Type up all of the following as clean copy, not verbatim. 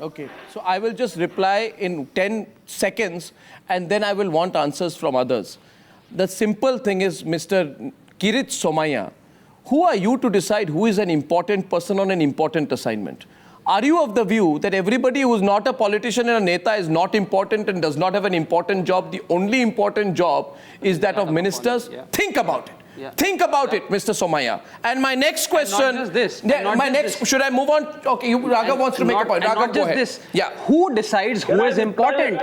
Okay, so I will just reply in 10 seconds and then I will want answers from others. The simple thing is, Mr. Kirit Somaiya, who are you to decide who is an important person on an important assignment? Are you of the view that everybody who is not a politician and a neta is not important and does not have an important job? The only important job is that of ministers? Think about it. Think about it, Mr. Somaiya. And my next question... Not just this. Should I move on? Okay, Raghav wants to make a point. Raghav, go ahead. This. Who decides who is important?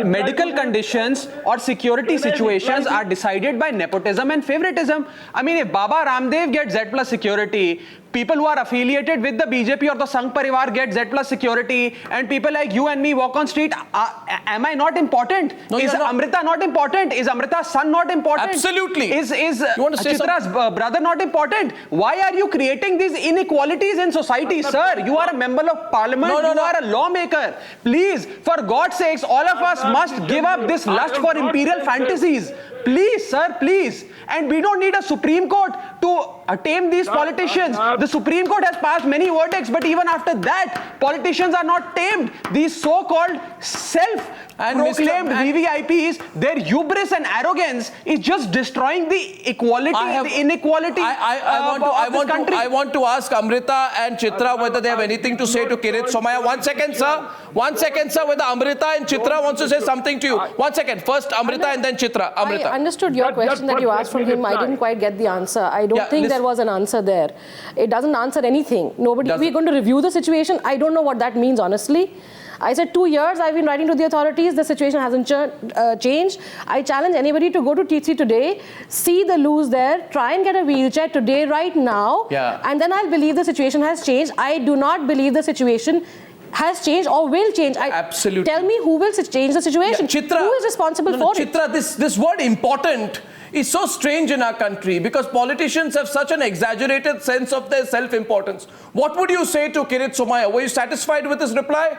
Medical conditions or security situations are decided by nepotism and favoritism. I mean, if Baba Ramdev gets Z plus security, people who are affiliated with the BJP or the Sangh Parivar get Z plus security, and people like you and me walk on street, am I not important? No, is Amrita not important? Is Amrita's son not important? Absolutely. Is Chitra's brother not important? Why are you creating these inequalities in society, sir? You are a member of parliament. You are a lawmaker. Please, for God's sakes, all of us must give up this lust for imperial fantasies. Please, sir, please. And we don't need a Supreme Court to tame these politicians. The Supreme Court has passed many verdicts, but even after that, politicians are not tamed. These so-called self-proclaimed VVIPs, their hubris and arrogance is just destroying the equality, the inequality of this country. I want to ask Amrita and Chitra whether they have anything to say to Kirit Somaiya. 1 second, sir. 1 second, sir. Whether Amrita and Chitra wants to say something to you. 1 second. First Amrita and then Chitra. Amrita. I understood your question that you asked from him. I didn't quite get the answer. I don't think there was an answer there. It doesn't answer anything. We're going to review the situation. I don't know what that means, honestly. I said 2 years I've been writing to the authorities. The situation hasn't changed. I challenge anybody to go to T3 today, see the loose there, try and get a wheelchair today, right now, and then I'll believe the situation has changed. I do not believe the situation has changed or will change. Absolutely. Tell me who will change the situation. Chitra, who is responsible for it? Chitra, this word important is so strange in our country because politicians have such an exaggerated sense of their self-importance. What would you say to Kirit Somaiya? Were you satisfied with his reply?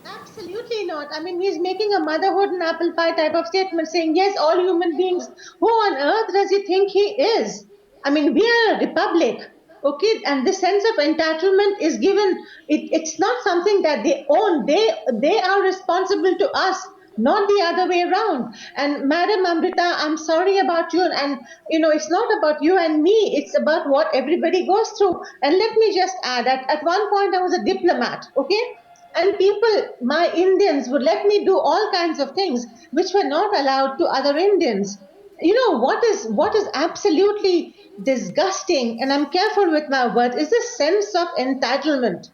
Absolutely not. I mean, he's making a motherhood and apple pie type of statement saying, yes, all human beings. Who on earth does he think he is? I mean, we are a republic, okay? And the sense of entitlement is given. It's not something that they own. They are responsible to us, not the other way around. And Madam Amrita, I'm sorry about you. And, you know, it's not about you and me. It's about what everybody goes through. And let me just add that at one point I was a diplomat, okay? And people, my Indians, would let me do all kinds of things which were not allowed to other Indians. You know, what is absolutely disgusting, and I'm careful with my words, is this sense of entitlement.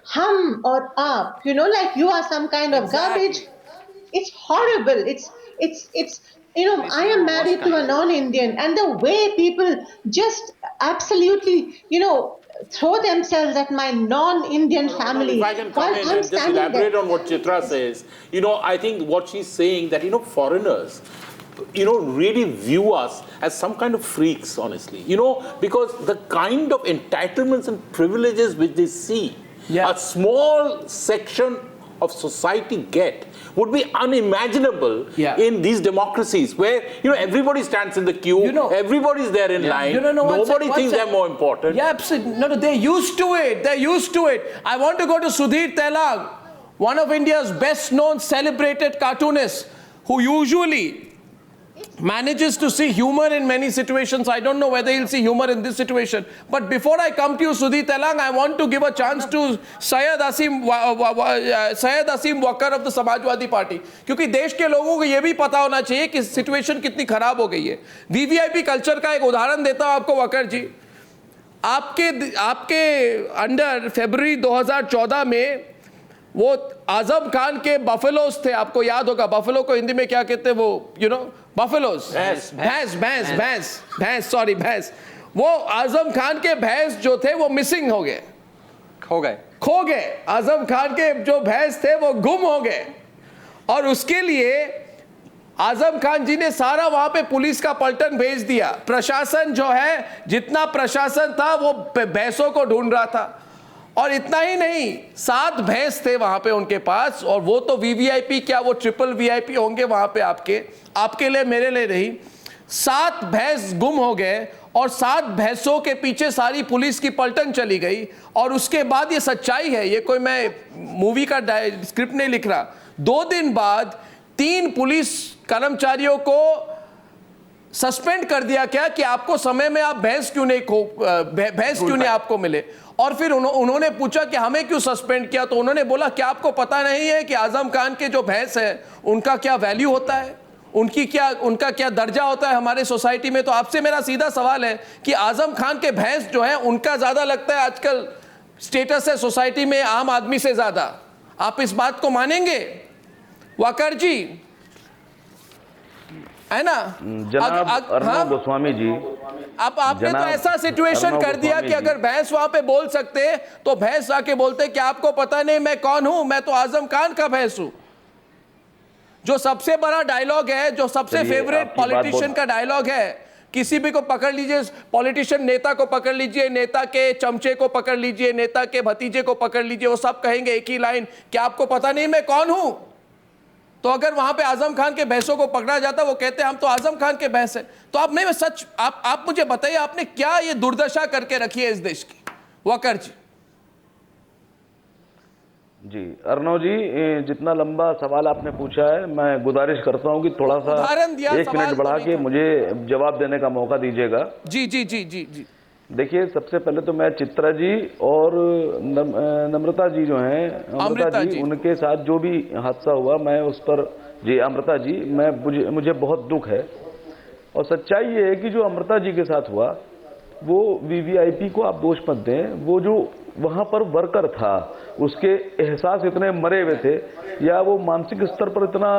Hum or up, you know, like you are some kind of garbage. It's horrible. It's you know, I am married to a non-Indian, and the way people just absolutely, you know, throw themselves at my non-Indian family. If I can come in and just elaborate on what Chitra says, you know, I think what she's saying that, you know, foreigners, you know, really view us as some kind of freaks, honestly, you know, because the kind of entitlements and privileges which they see a small section of society get would be unimaginable in these democracies where, you know, everybody stands in the queue, everybody's there in line, nobody thinks they're more important. Yeah, absolutely. No, they're used to it. They're used to it. I want to go to Sudhir Telang, one of India's best known celebrated cartoonists, who usually manages to see humor in many situations. I don't know whether he'll see humor in this situation. But before I come to you, Sudhir Telang, I want to give a chance to Syed Asim Wakar of the Samajwadi Party. क्योंकि देश के लोगों को ये भी पता होना चाहिए कि सिचुएशन कितनी खराब हो गई है. VVIP कल्चर का एक उदाहरण देता हूँ आपको वकर जी. आपके अंडर फरवरी 2014 में वो आजम खान के बफेलोज थे. आपको याद होगा बफेलो को हिंदी में क्या कहते हैं, वो यू नो बफेलोज, भैंस. वो आजम खान के भैंस जो थे वो मिसिंग हो गए, खो गए. आजम खान के जो भैंस थे वो गुम हो गए. और उसके लिए आजम खान जी ने सारा वहां पे पुलिस का पलटन भेज दिया. प्रशासन जो है, जितना प्रशासन था वो भैंसों को ढूंढ रहा था. और इतना ही नहीं, 7 भैंस थे वहां पे उनके पास. और वो तो वीवीआईपी क्या, वो ट्रिपल वीआईपी होंगे वहां पे आपके लिए, मेरे लिए नहीं. 7 भैंस गुम हो गए और 7 भैंसों के पीछे सारी पुलिस की पलटन चली गई, और उसके बाद ये सच्चाई है, ये कोई मैं मूवी का स्क्रिप्ट नहीं लिख रहा, 2 दिन बाद 3 पुलिस कर्मचारियों को सस्पेंड कर दिया क्या कि आपको समय में आप भैंस क्यों नहीं आपको मिले। और फिर उन्होंने पूछा कि हमें क्यों सस्पेंड किया, तो उन्होंने बोला कि आपको पता नहीं है कि आजम खान के जो भैंस है उनका क्या वैल्यू होता है, उनका क्या दर्जा होता है हमारे सोसाइटी में। तो आपसे मेरा सीधा सवाल है कि आजम खान के भैंस जो है उनका ज्यादा लगता है आजकल स्टेटस है सोसाइटी में आम आदमी से ज्यादा, आप इस बात को मानेंगे वाकर जी, है ना? जनाब अर्नब गोस्वामी जी, अब आपने तो ऐसा सिचुएशन कर दिया कि अगर भैंस वहां पे बोल सकते तो भैंस आके बोलते कि आपको पता नहीं मैं कौन हूं, मैं तो आजम खान का भैंस हूं। जो सबसे बड़ा डायलॉग है, जो सबसे फेवरेट पॉलिटिशियन का डायलॉग है, किसी भी को पकड़ लीजिए, पॉलिटिशियन नेता को पकड़ लीजिए, नेता के चमचे को पकड़ लीजिए, नेता के भतीजे को पकड़ लीजिए, वो सब कहेंगे एक ही लाइन कि आपको पता नहीं मैं कौन हूं। तो अगर वहां पे आजम खान के भैंसों को पकड़ा जाता, वो कहते हैं हम तो आजम खान के भैंस हैं। तो आप नहीं, मैं सच, आप मुझे बताइए आपने क्या ये दुर्दशा करके रखी है इस देश की, वकर जी? जी अर्नव जी, जितना लंबा सवाल आपने पूछा है, मैं गुजारिश करता हूं कि थोड़ा सा 1 मिनट बढ़ा के मुझे जवाब देने का मौका दीजिएगा। जी जी जी जी जी। देखिए, सबसे पहले तो मैं चित्रा जी और नम्रता जी जो हैं, अमृता जी, उनके साथ जो भी हादसा हुआ, मैं उस पर, जी अमृता जी, मुझे बहुत दुख है। और सच्चाई ये है कि जो अमृता जी के साथ हुआ, वो वीवीआईपी को आप दोष मत दें, वो जो वहाँ पर वर्कर था, उसके एहसास इतने मरे हुए थे, या वो मानसिक स्तर पर इतना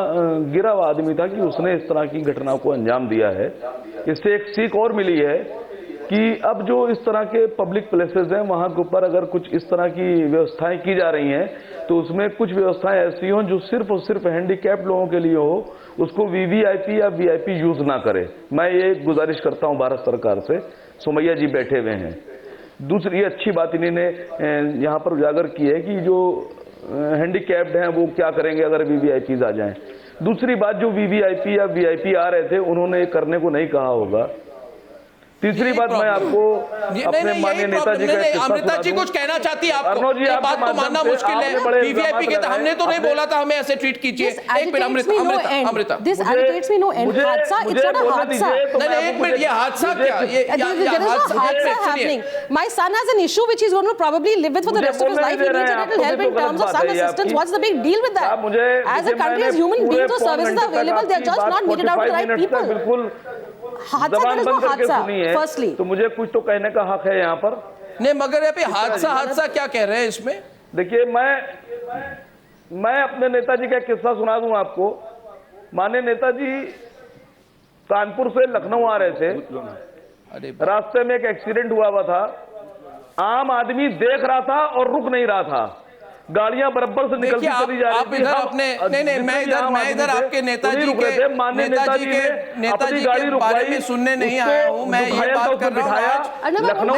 गिरा हुआ आदमी था कि उसने इस तरह की घटना को अंजाम दिया है। इससे एक सीख और मिली है कि अब जो इस तरह के पब्लिक प्लेसेस हैं, वहाँ के ऊपर अगर कुछ इस तरह की व्यवस्थाएं की जा रही हैं, तो उसमें कुछ व्यवस्थाएं ऐसी हों जो सिर्फ और सिर्फ हैंडीकैप्ड लोगों के लिए हो, उसको वीवीआईपी या वीआईपी यूज ना करे। मैं ये गुजारिश करता हूँ भारत सरकार से। सुमैया जी बैठे हुए हैं। दूसरी अच्छी बात इन्होंने यहाँ पर उजागर की है कि जो हैंडीकैप्ड हैं वो क्या करेंगे अगर वीवीआईपीज आ जाएं। दूसरी बात, जो वीवीआईपी या वीआईपी आ रहे थे, उन्होंने करने को नहीं कहा होगा। तीसरी बात, मैं आपको अपने माननीय नेताजी का अमृता जी कुछ कहना चाहती है आपको, ये बात तो मानना मुश्किल है। वीवीआईपी के हमने तो नहीं बोला था हमें ऐसे ट्रीट कीजिए। एक minute Amrita, this agitates me no end. हादसा, it's not a हादसा. नहीं, एक मिनट, ये हादसा क्या? There is no हादसा happening. My son has an issue which he's going to probably live with for the rest of his life. He needs a little help in terms of some assistance. What's the big deal with that? As a country, as human beings, those services are available. They are just not meted out to the right people. जबान बंद करके सुनी है, तो मुझे कुछ तो कहने का हक है यहाँ पर। नहीं, मगर अभी हादसा क्या कह रहे हैं इसमें? देखिए, मैं अपने नेताजी का किस्सा सुना दूं आपको। माननीय नेताजी कानपुर से लखनऊ आ रहे थे, रास्ते में एक एक्सीडेंट हुआ था। आम आदमी देख रहा था और रुक नहीं रहा था, गाड़ियां बराबर से निकलती चली जा रही थी। मैं इधर आपके नेताजी के बारे में सुनने नहीं आया हूँ, मैं ये बात कर रहा हूँ। लखनऊ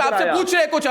आपसे पूछ रहे कुछ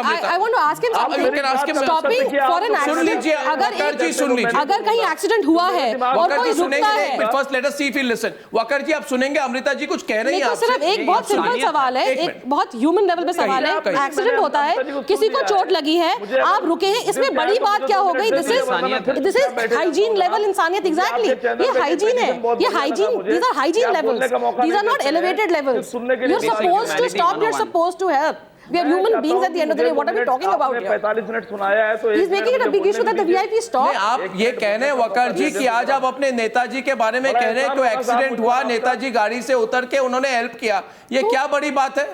सुन लीजिए, अगर कहीं एक्सीडेंट हुआ है और कोई रुकता है, first let us see if you listen. Waqar ji, आप सुनेंगे अमृता जी कुछ कह रही हैं। सिर्फ एक बहुत सिंपल सवाल है, एक बहुत ह्यूमन लेवल पे सवाल है। एक्सीडेंट होता है, किसी को चोट लगी है, आप रुके हैं, इसमें बड़ी बात क्या हो गई? दिस इज हाइजीन लेवल इंसानियत। एग्जैक्टली, ये हाइजीन है, ये hygiene, these are hygiene levels, these are not elevated levels. You are supposed to stop, you are supposed to help. We are human beings at the end of the day. What are we talking about here? 45 minute सुनाया है, तो he's making it a big issue that the VIP stop. आप ये कह रहे हैं Walker जी कि आज आप अपने नेताजी के बारे में कह रहे हैं कि एक्सीडेंट हुआ, नेताजी गाड़ी से उतर के उन्होंने हेल्प किया, ये क्या बड़ी बात है?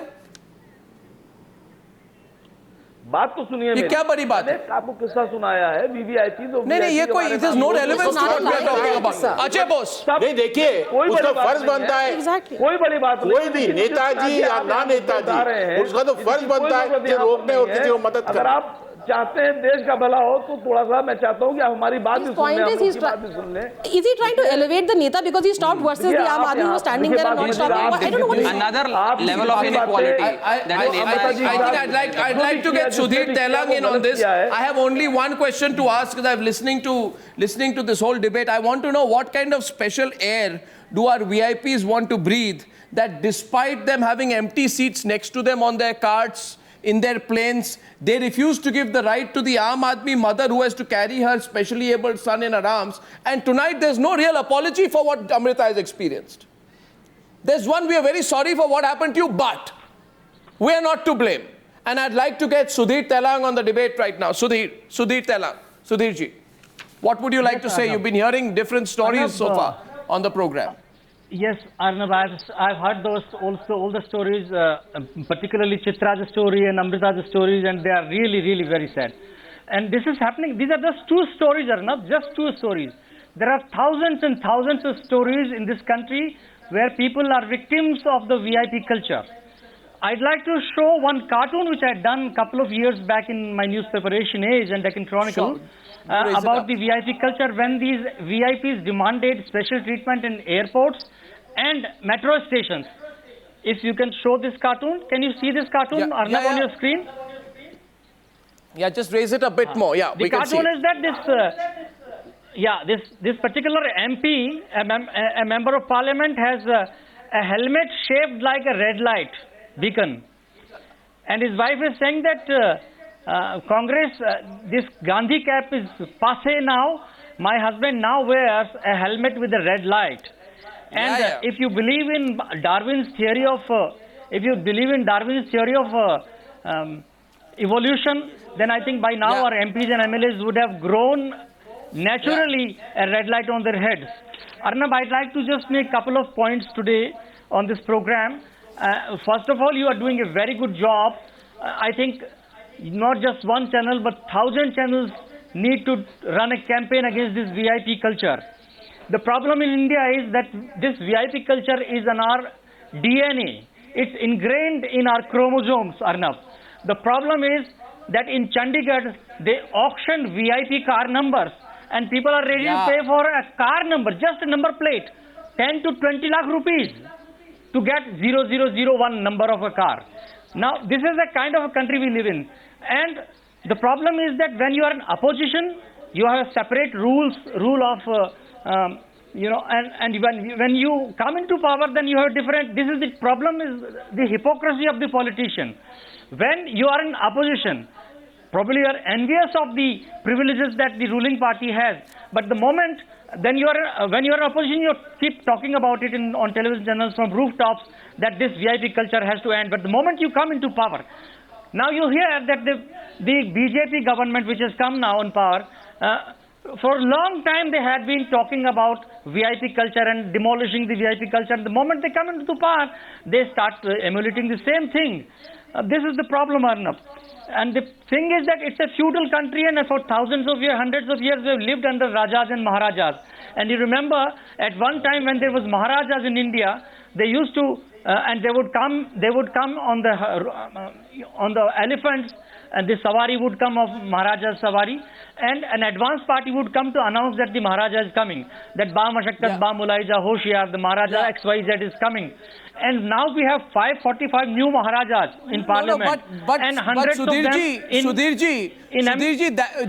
बात तो सुनिए, ये क्या बड़ी बात है? आपको किस्सा सुनाया है वीवीआईपी। नहीं, ये कोई it is no relevance to what we are talking about. अच्छे बॉस, नहीं, देखिए, उसका फर्ज बनता है, कोई बड़ी बात कोई भी नेताजी या ना नेताजी, उसका तो फर्ज बनता है कि रोकने और किसी को मदद अगर आप चाहते हैं देश का भला हो, तो थोड़ा सा मैं चाहता हूं कि हमारी बात भी सुन लें। Is he trying to elevate the neta because he stopped versus the aam aadmi who was standing there and not stopping? I don't know what is another level of inequality. I'd like to get Sudhir Telang in on this. I have only one question to ask because I'm listening to this whole debate. I want to know what kind of special air do our VIPs want to breathe that despite them having empty seats next to them on their carts, in their planes, they refuse to give the right to the Aam Aadmi mother who has to carry her specially abled son in her arms. And tonight there's no real apology for what Amrita has experienced. There's one, we are very sorry for what happened to you, but we are not to blame. And I'd like to get Sudhir Telang on the debate right now. Sudhir Telang. Sudhirji, what would you like to say? You've been hearing different stories so far on the program. Yes, Arnab, I've heard all the stories, particularly Chitra's story and Amrita's stories, and they are really, really very sad. And this is happening. These are just two stories, Arnab, just two stories. There are thousands and thousands of stories in this country where people are victims of the VIP culture. I'd like to show one cartoon which I had done a couple of years back in my news preparation Age and Deccan Chronicle about the VIP culture when these VIPs demanded special treatment in airports and metro stations. If you can show this cartoon, can you see this cartoon, Arnab, on your screen? Yeah, just raise it a bit more. Yeah, the we can see. The cartoon is that this particular MP, a member of parliament, has a helmet shaped like a red light beacon, and his wife is saying that Congress, this Gandhi cap is passé now. My husband now wears a helmet with a red light. And if you believe in Darwin's theory of evolution, then I think by now our MPs and MLAs would have grown naturally a red light on their heads. Arnab, I'd like to just make a couple of points today on this program. First of all, you are doing a very good job. I think not just one channel, but 1,000 channels need to run a campaign against this VIP culture. The problem in India is that this VIP culture is in our DNA. It's ingrained in our chromosomes, Arnab. The problem is that in Chandigarh, they auction VIP car numbers, and people are ready to pay for a car number, just a number plate, 10 to 20 lakh rupees to get 0001 number of a car. Now, this is the kind of a country we live in. And the problem is that when you are in opposition, you have a separate rule of, and when you come into power, then you have different, this is the problem, is the hypocrisy of the politician. When you are in opposition, probably you are envious of the privileges that the ruling party has. But the moment, then when you are in opposition, you keep talking about it on television channels from rooftops that this VIP culture has to end. But the moment you come into power, now you hear that the BJP government, which has come now in power, for a long time they had been talking about VIP culture and demolishing the VIP culture. The moment they come into power, they start emulating the same thing. This is the problem, Arnab. And the thing is that it's a feudal country, and for thousands of years, hundreds of years, we have lived under Rajas and Maharajas. And you remember, at one time when there was Maharajas in India, they used to, and they would come on the elephants, and the Savari would come of Maharaja's Savari, and an advance party would come to announce that the Maharaja is coming, that Ba Mashakkat, Ba Mulaija, Hoshiar, the Maharaja XYZ is coming. And now we have 545 new Maharajas in parliament. But hundreds Sudhirji,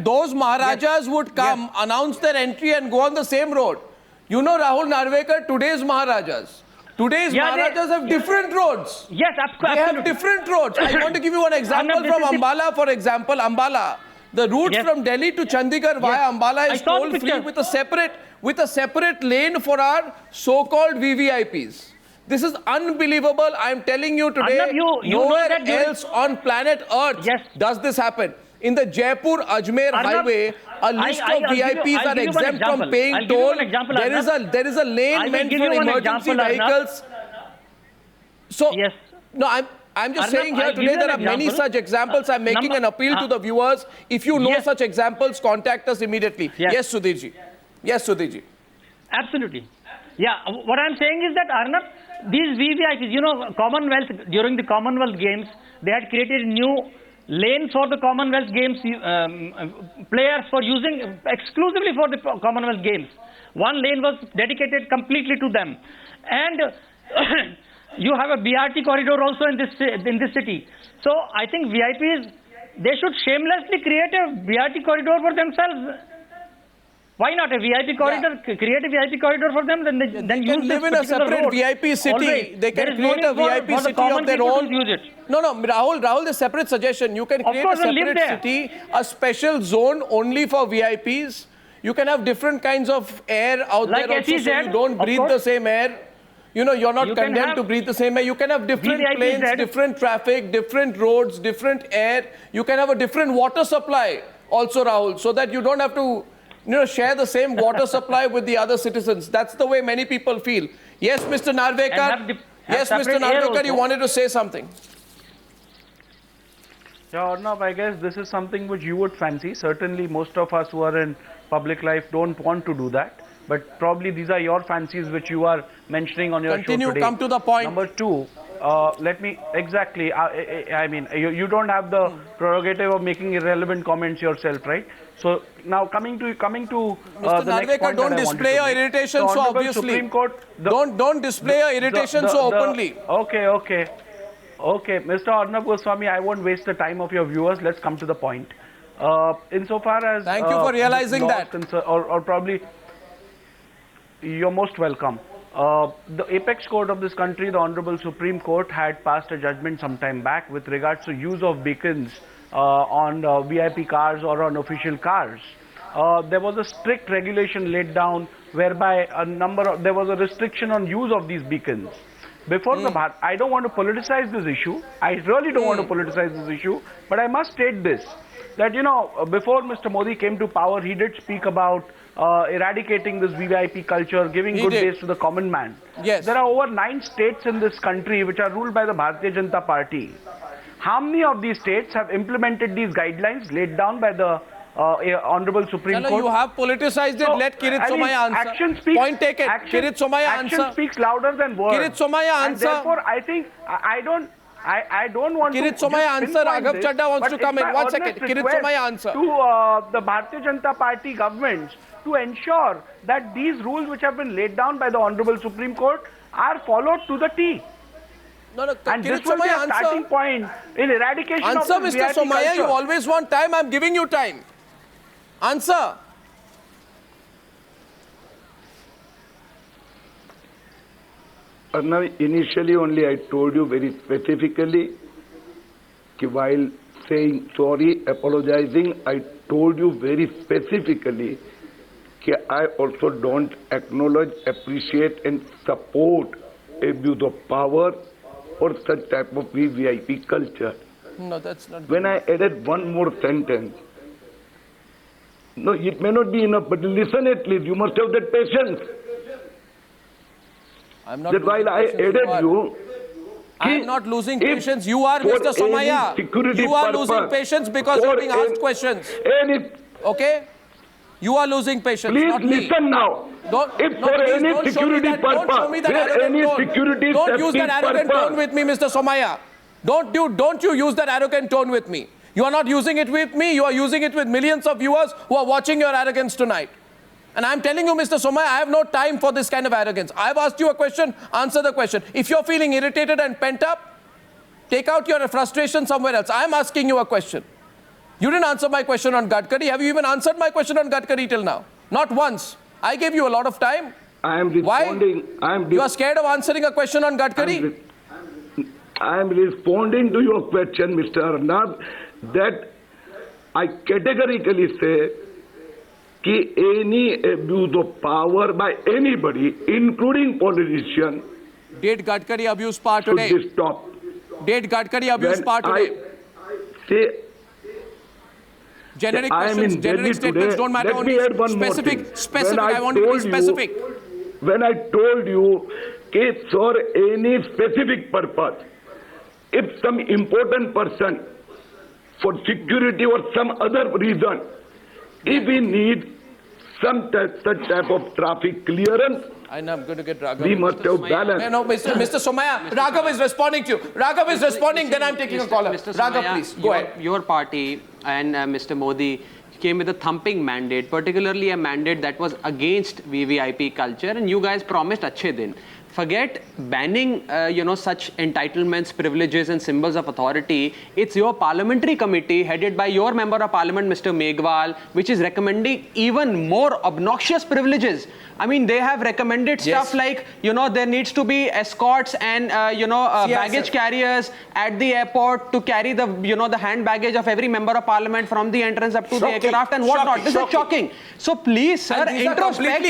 those Maharajas would come, announce their entry and go on the same road. You know, Rahul Narvekar, today's Maharajas. Today's Maharajas have different roads. Yes, absolutely. They have different roads. I want to give you one example from Ambala, for example. Ambala, the route from Delhi to Chandigarh via Ambala is toll-free with a separate lane for our so-called VVIPs. This is unbelievable. I'm telling you today, nowhere else on planet Earth does this happen. In the Jaipur-Ajmer highway, a list of VIPs are exempt from paying toll. There is a lane meant for emergency vehicles. So, no, I'm just saying here today there are many such examples. I'm making an appeal to the viewers. If you know such examples, contact us immediately. Yes, Sudhirji. Yes, Sudhirji. Absolutely. Yeah, what I'm saying is that, Arnab, these VVIPs, you know, Commonwealth, during the Commonwealth Games, they had created a new lane for the Commonwealth Games players for using exclusively for the Commonwealth Games. One lane was dedicated completely to them. And you have a BRT corridor also in this city. So I think VIPs, they should shamelessly create a BRT corridor for themselves. Why not a VIP corridor? Create a VIP corridor for them, then They use can live this in a particular separate road. VIP city. Always. They There can is no create a need for VIP the city common of their people to own. use it. No, Rahul, the separate suggestion. You can create a course, they'll live separate there. city, a special zone only for VIPs. You can have different kinds of air out Like there also, so SEZ, you don't of breathe course. the same air. You know, you're not You can condemned have to breathe the same air. You can have different VVIP planes, Z. different traffic, different roads, different air. You can have a different water supply also, Rahul, so that you don't have to, share the same water supply with the other citizens. That's the way many people feel. Yes, Mr. Narvekar. Yes, Mr. Narvekar, you wanted to say something. Yeah, Arnav, I guess this is something which you would fancy. Certainly, most of us who are in public life don't want to do that. But probably these are your fancies which you are mentioning on your Continue, show today. come to the point. Number two, let me, exactly, I mean, you don't have the prerogative of making irrelevant comments yourself, right? So now coming to Mr. the next Narvekar, point don't that I display your wanted to make. irritation The so Honorable obviously. Supreme Court, Don't display your irritation so openly. Okay, Mr. Arnab Goswami, I won't waste the time of your viewers. Let's come to the point. Insofar as Thank you for realizing that. Or probably you're most welcome. The apex court of this country, the Honorable Supreme Court, had passed a judgment some time back with regards to use of beacons on VIP cars or on official cars. There was a strict regulation laid down whereby there was a restriction on use of these beacons. Before I don't want to politicize this issue. I really don't want to politicize this issue, but I must state this, that before Mr. Modi came to power, he did speak about eradicating this VVIP culture, giving good days to the common man. Yes. There are over 9 states in this country which are ruled by the Bharatiya Janata Party. How many of these states have implemented these guidelines laid down by the Honorable Supreme Court? You have politicized it. Let Kirit Somaiya answer. Action speaks, Point taken. Kirit Somaiya answer. Action speaks louder than words. Kirit Somaiya answer. And therefore, I think I don't want Kirit to Somaiya just answer. pinpoint Raghav this, Chadda wants but to it's come in. my 1 honest second. Kirit request Somaiya answer. To the Bharatiya Janata Party governments to ensure that these rules which have been laid down by the Honorable Supreme Court are followed to the T. No, And Kirit this will be a Somaiya starting answer. point in eradication Answer, of this Mr. VIP Somaiya. culture. You always want time. I'm giving you time. Answer. Arnav, initially only I told you very specifically that while saying sorry, apologizing, I told you very specifically that I also don't acknowledge, appreciate and support abuse of power or such type of VVIP culture. No, that's not. When I added one more sentence, no, it may not be enough, but listen at least, you must have that patience. I'm not That while I added you, I'm not losing patience. You are, Mr. Somaiya. You are losing patience because you're being asked questions. Okay? You are losing patience. Please not me. listen now. If for please any don't show me security that- don't show me purpose, that where any arrogant tone. security Don't use that safety arrogant tone purpose, with me, Mr. Somaiya. Don't you use that arrogant tone with me. You are not using it with me. You are using it with millions of viewers who are watching your arrogance tonight. And I'm telling you, Mr. Somaiya, I have no time for this kind of arrogance. I've asked you a question, answer the question. If you're feeling irritated and pent up, take out your frustration somewhere else. I'm asking you a question. You didn't answer my question on Gadkari. Have you even answered my question on Gadkari till now? Not once. I gave you a lot of time. I am responding. Why? You are scared of answering a question on Gadkari? I am responding to your question, Mr. Arnab, that I categorically say that any abuse of power by anybody, including politicians, Did Gadkari abuse power should today? be stopped. Did Gadkari abuse power today? Say, Generic I am questions, in generic Delhi statements today. don't matter. Let me add one more specific. thing. Specific. When I want to be told you- specific. When I told you that for any specific purpose, if some important person for security or some other reason, if we need some such type of traffic clearance, I'm going to get Raghav. we must have balance. No, Mr. Somaiya, Raghav is responding to you. Raghav is responding, then I'm taking a caller. Mr. Raghav, Somaiya, please, go ahead. Your party and Mr. Modi came with a thumping mandate, particularly a mandate that was against VVIP culture, and you guys promised Achhe Din. forget banning, such entitlements, privileges and symbols of authority. It's your parliamentary committee headed by your member of parliament, Mr. Meghwal, which is recommending even more obnoxious privileges. I mean, they have recommended stuff like, there needs to be escorts and, baggage carriers at the airport to carry the, the hand baggage of every member of parliament from the entrance up to the aircraft and whatnot. This is shocking. So please, sir, introspect.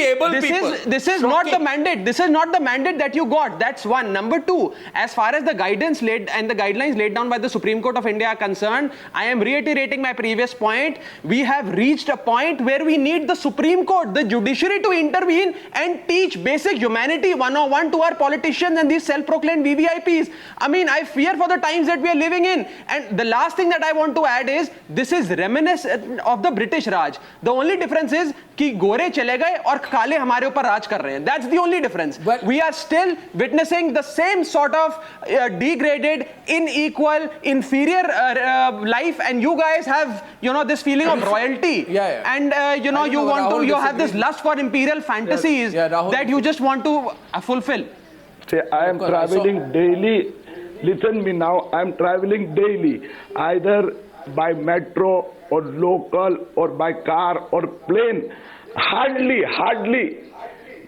This is not the mandate. This is not the mandate that you got. That's one. Number two, as far as the guidance laid and the guidelines laid down by the Supreme Court of India are concerned, I am reiterating my previous point. We have reached a point where we need the Supreme Court, the judiciary to intervene and teach basic humanity 101 to our politicians and these self-proclaimed VVIPs. I mean, I fear for the times that we are living in. And the last thing that I want to add is, this is reminiscent of the British Raj. The only difference is कि गोरे चले गए और काले हमारे ऊपर राज कर रहे हैं. That's the only difference. But we are still witnessing the same sort of degraded, unequal, inferior life, and you guys have, this feeling of royalty. And you have this lust for imperial fantasies that you just want to fulfill. Say, I am traveling daily. Listen me now. I am traveling daily, either by metro or local or by car or plane. Hardly,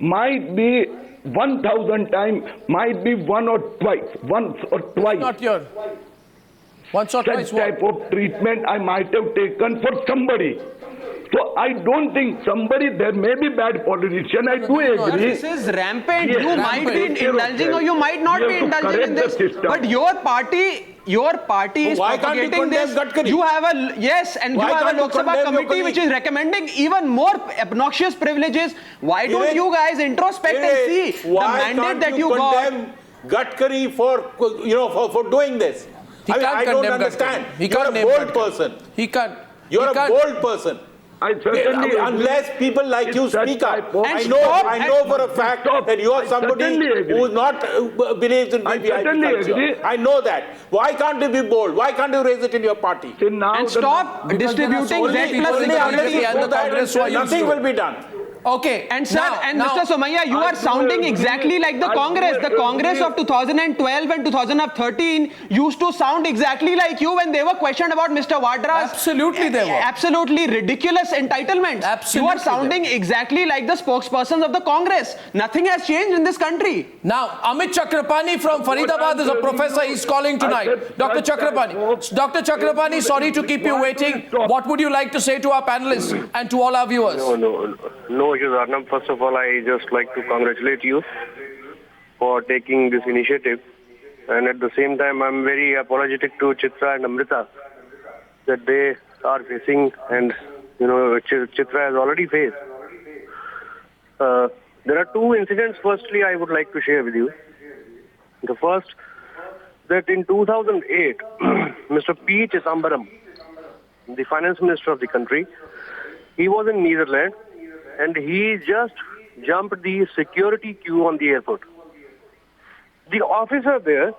might be 1,000 times, might be once or twice. Not your once or twice. Such type of treatment I might have taken for somebody. So I don't think somebody, there may be bad politician, I do agree. This is rampant. You might be indulging or you might not be indulging in this. But your party is propagating this. You have a, and you have a Lok Sabha committee which is recommending even more obnoxious privileges. Why don't you guys introspect and see the mandate that you got? Gadkari for doing this. I don't understand. You're a bold person. You're a bold person. I certainly unless people like you speak up. I know for a fact that you are somebody who is not believes in VVIP culture. I know that. Why can't you be bold? Why can't you raise it in your party? And stop distributing Z plus security. Nothing will be done. Okay. And sir, Mr. Somaiya, you are sounding exactly like the Congress. The Congress of 2012 and 2013 used to sound exactly like you when they were questioned about Mr. Vadra's absolutely ridiculous entitlements. Absolutely you are sounding exactly like the spokespersons of the Congress. Nothing has changed in this country. Now, Amit Chakrapani from Faridabad is a professor. He's calling tonight. Dr. Chakrapani, sorry to keep you waiting. What would you like to say to our panelists and to all our viewers? No issues, Arnab. First of all, I just like to congratulate you for taking this initiative. And at the same time, I'm very apologetic to Chitra and Amrita that they are facing, and Chitra has already faced. There are two incidents, firstly, I would like to share with you. The first, that in 2008, Mr. P. Chidambaram, the finance minister of the country, he was in Netherlands, and he just jumped the security queue on the airport. The officer there,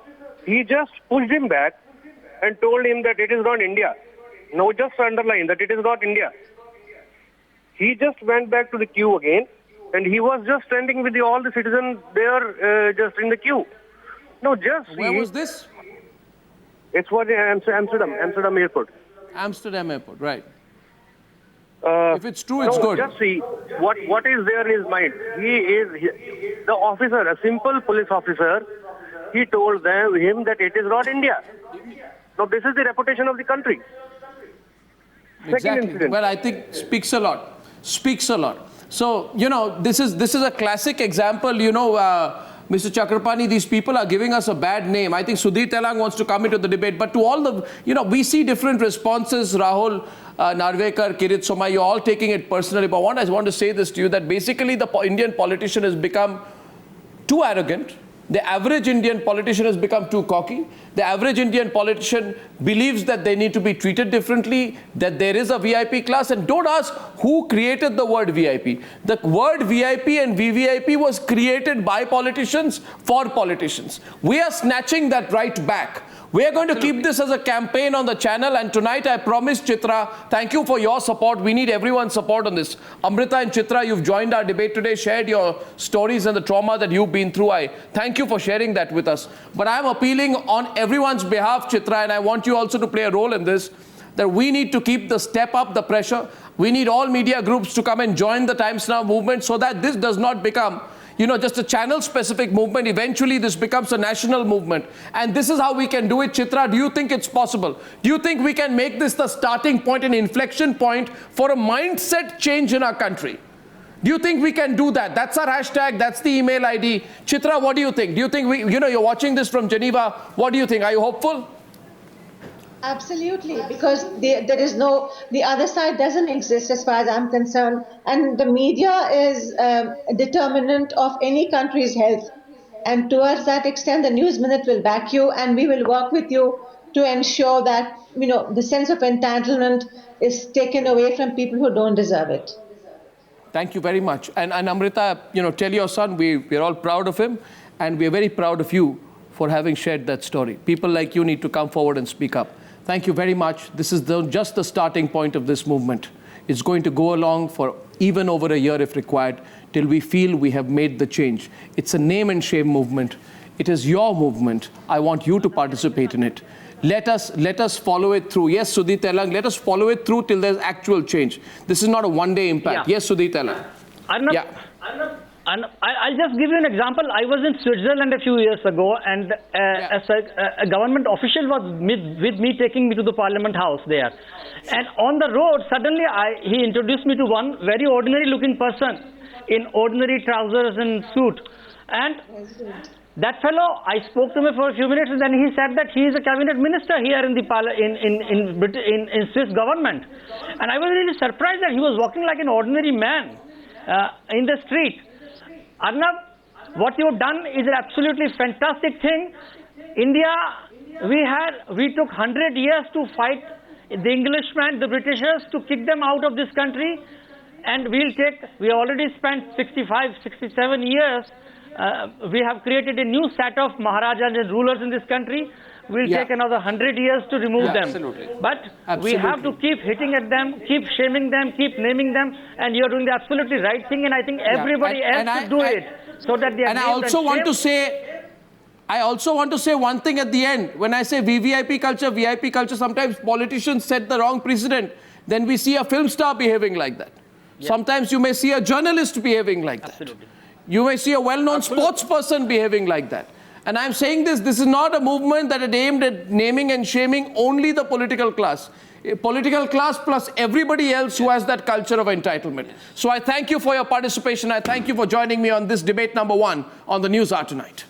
he just pushed him back and told him that it is not India. Now just underline that it is not India. He just went back to the queue again, and he was just standing with all the citizens there just in the queue. Now just Where was this? It was Amsterdam airport. Amsterdam airport, right. If it's true, it's good. Just see what is there in his mind. The officer, a simple police officer, he told him that it is not India. Now this is the reputation of the country. Exactly. Well, I think speaks a lot. So, this is a classic example, Mr. Chakrapani, these people are giving us a bad name. I think Sudhir Telang wants to come into the debate, but to all the, we see different responses, Rahul, Narvekar, Kirit Somaiya, you're all taking it personally. But I want to say this to you, that basically the Indian politician has become too arrogant. The average Indian politician has become too cocky. The average Indian politician believes that they need to be treated differently, that there is a VIP class. And don't ask who created the word VIP. The word VIP and VVIP was created by politicians for politicians. We are snatching that right back. We're going to keep this as a campaign on the channel, and tonight I promise, Chitra, thank you for your support. We need everyone's support on this. Amrita and Chitra, you've joined our debate today, shared your stories and the trauma that you've been through. I thank you for sharing that with us. But I'm appealing on everyone's behalf, Chitra, and I want you also to play a role in this, that we need to step up the pressure. We need all media groups to come and join the Times Now movement so that this does not become just a channel-specific movement. Eventually, this becomes a national movement. And this is how we can do it. Chitra, do you think it's possible? Do you think we can make this the starting point, an inflection point for a mindset change in our country? Do you think we can do that? That's our hashtag. That's the email ID. Chitra, what do you think? Do you think you're watching this from Geneva. What do you think? Are you hopeful? Absolutely, because the other side doesn't exist as far as I'm concerned, and the media is a determinant of any country's health, and towards that extent the News Minute will back you, and we will work with you to ensure that the sense of entitlement is taken away from people who don't deserve it. Thank you very much. And Amrita, tell your son we're all proud of him, and we're very proud of you for having shared that story. People like you need to come forward and speak up. Thank you very much. This is just the starting point of this movement. It's going to go along for even over a year if required, till we feel we have made the change. It's a name and shame movement. It is your movement. I want you to participate in it. Let us follow it through. Yes, Sudhir Telang, let us follow it through till there's actual change. This is not a one-day impact. Yeah. Yes, Sudhir Telang. I'll just give you an example. I was in Switzerland a few years ago, and a government official was with me, taking me to the Parliament House there. And on the road, suddenly he introduced me to one very ordinary-looking person in ordinary trousers and suit. And that fellow, I spoke to him for a few minutes, and then he said that he is a cabinet minister here in the Swiss government. And I was really surprised that he was walking like an ordinary man in the street. Arnab, what you've done is an absolutely fantastic thing. India, we took 100 years to fight the Englishmen, the Britishers, to kick them out of this country, and we already spent 65, 67 years. We have created a new set of Maharajas and rulers in this country. We'll take another 100 years to remove them. Absolutely. But we have to keep hitting at them, keep shaming them, keep naming them, and you're doing the absolutely right thing, and I think everybody else should do it, so that they are. And I also want to say one thing at the end. When I say VVIP culture, sometimes politicians set the wrong precedent. Then we see a film star behaving like that. Yeah. Sometimes you may see a journalist behaving like that. You may see a well-known sports person behaving like that. And I'm saying this is not a movement that is aimed at naming and shaming only the political class. Political class plus everybody else who has that culture of entitlement. So I thank you for your participation. I thank you for joining me on this debate number 1 on the Newshour tonight.